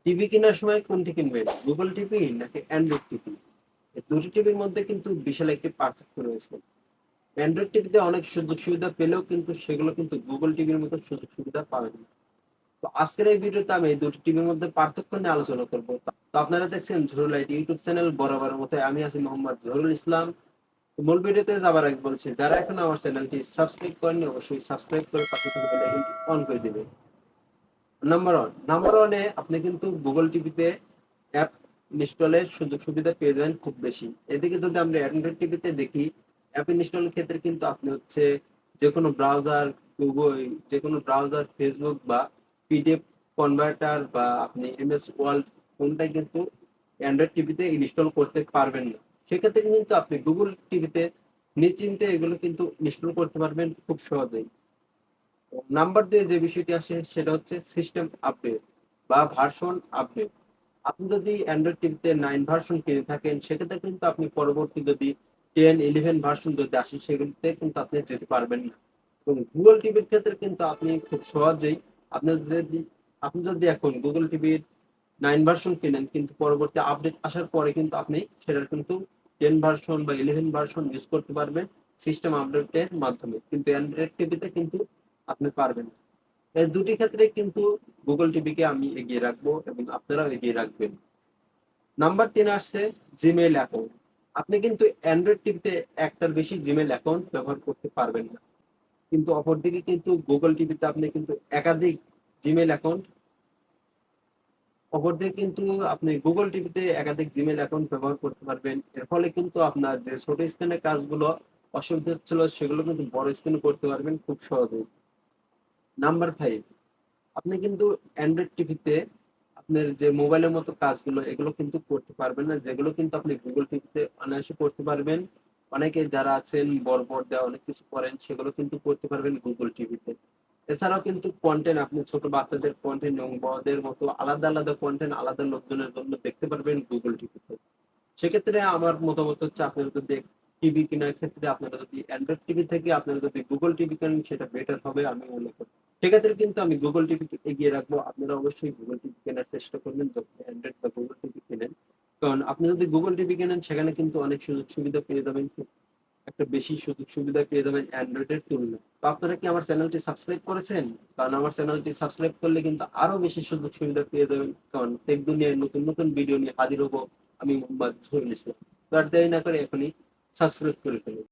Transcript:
TV কেনার সময় কোনটি কিনবেন? গুগল টিভি নাকি অ্যান্ড্রয়েড টিভি? এই দুটি টিভির মধ্যে কিন্তু বিশাল একটি পার্থক্য রয়েছে। অ্যান্ড্রয়েড টিভিতে অনেক সুযোগ সুবিধা পেলেও কিন্তু সেগুলো কিন্তু গুগল টিভির মতো সুযোগ সুবিধা পাবেন না। তো আজকের এই ভিডিওতে আমি এই দুটি টিভির মধ্যে পার্থক্য নিয়ে আলোচনা করব। তো আপনারা দেখছেন ঝুরুল আইটি ইউটিউব চ্যানেল, বরাবরের মতো আমি আছি মোহাম্মদ জহুরুল ইসলাম। তো মূল ভিডিওতে যাবার আগে বলছি, যারা এখন আমার চ্যানেলটি সাবস্ক্রাইব করেনি অবশ্যই সাবস্ক্রাইব করে পাশে থাকা বেল আইকনটি অন করে দিবেন। নাম্বার ওয়ানে আপনি কিন্তু গুগল টিভিতে অ্যাপ ইনস্টলের সুযোগ সুবিধা পেয়ে যাবেন খুব বেশি। এদিকে যদি আমরা অ্যান্ড্রয়েড টিভিতে দেখি, অ্যাপ ইনস্টলের ক্ষেত্রে কিন্তু আপনি হচ্ছে যে কোনো ব্রাউজার, গুগল, যে কোনো ব্রাউজার, ফেসবুক বা পিডিএফ কনভার্টার বা আপনি এমএস ওয়ার্ড কোনটাই কিন্তু অ্যান্ড্রয়েড টিভিতে ইনস্টল করতে পারবেন না। সেক্ষেত্রে কিন্তু আপনি গুগল টিভিতে নিশ্চিন্তে এগুলো কিন্তু ইনস্টল করতে পারবেন খুব সহজেই। নাম্বার 2 যে বিষয়টি আসে সেটা হচ্ছে সিস্টেম আপডেট বা ভার্সন আপডেট। আপনি যদি অ্যান্ড্রয়েড টিভিতে 9 ভার্সন কিনে থাকেন, সেক্ষেত্রে কিন্তু আপনি পরবর্তী যদি 10, 11 ভার্সন যদি আসে সেগুলিতে কিন্তু আপনি যেতে পারবেন না। এবং গুগল টিভির ক্ষেত্রে কিন্তু আপনি খুব সহজেই আপনি যদি আপনি যদি এখন গুগল টিভির 9 ভার্সন কিনেন, কিন্তু পরবর্তী আপডেট আসার পরে কিন্তু আপনি সেটার কিন্তু 10 ভার্সন বা 11 ভার্সন ইউজ করতে পারবেন সিস্টেম আপডেটের মাধ্যমে। কিন্তু অ্যান্ড্রয়েড টিভিতে কিন্তু আপনি পারবেন না। এই দুটি ক্ষেত্রে কিন্তু গুগল টিভিকে আমি এগিয়ে রাখবো এবং আপনারাও এগিয়ে রাখবেন। নাম্বার 3 আসছে জিমেইল অ্যাকাউন্ট। আপনি কিন্তু অ্যান্ড্রয়েড টিভিতে একটার বেশি জিমেইল অ্যাকাউন্ট ব্যবহার করতে পারবেন না। কিন্তু অপরদিকে কিন্তু গুগল টিভিতে আপনি কিন্তু একাধিক জিমেইল অ্যাকাউন্ট অপরদিকে কিন্তু আপনি গুগল টিভিতে একাধিক জিমেইল অ্যাকাউন্ট ব্যবহার করতে পারবেন। এর ফলে কিন্তু আপনার যে ছোট স্ক্রিনের কাজগুলো অসুবিধা হচ্ছিল সেগুলো কিন্তু বড় স্ক্রিনে করতে পারবেন খুব সহজেই। নাম্বার 5, আপনি কিন্তু অ্যান্ড্রয়েড টিভিতে আপনার যে মোবাইলের মতো কাজগুলো এগুলো কিন্তু করতে পারবেন না, যেগুলো কিন্তু আপনি গুগল টিভিতে অনায়াসে করতে পারবেন। অনেকে যারা আছেন বড় পর্দায় অনেক কিছু করেন সেগুলো কিন্তু করতে পারবেন গুগল টিভিতে। এছাড়াও কিন্তু কন্টেন্ট আপনি ছোট বাচ্চাদের কন্টেন্ট এবং বড়দের মতো আলাদা আলাদা কন্টেন্ট আলাদা লোকজনের জন্য দেখতে পারবেন গুগল টিভিতে। সেক্ষেত্রে আমার মতামত হচ্ছে, আপনারা যদি টিভি কেনার ক্ষেত্রে আপনারা যদি অ্যান্ড্রয়েড টিভি থেকে আপনারা যদি গুগল টিভি কেনেন সেটা বেটার হবে আমি মনে করি। সেক্ষেত্রে কিন্তু আমি গুগল টিভিকে এগিয়ে রাখবো। আপনারা অবশ্যই গুগল টিভি কেনার চেষ্টা করবেন যখন অ্যান্ড্রয়েড বা গুগল টিভি কেনেন। কারণ আপনি যদি গুগল টিভি কেনেন সেখানে কিন্তু অনেক সুযোগ সুবিধা পেয়ে যাবেন, খুব একটা বেশি সুযোগ সুবিধা পেয়ে যাবেন অ্যান্ড্রয়েডের তুলনায়। তো আপনারা কি আমার চ্যানেলটি সাবস্ক্রাইব করেছেন? কারণ আমার চ্যানেলটি সাবস্ক্রাইব করলে কিন্তু আরো বেশি সুযোগ সুবিধা পেয়ে যাবেন। কারণ টেক দুনিয়ায় নতুন নতুন ভিডিও নিয়ে হাজির হবো আমি মোহাম্মদ জহুরুল ইসলাম। তো আর দেরি না করে এখনই সাবস্ক্রাইব করে ফেলুন।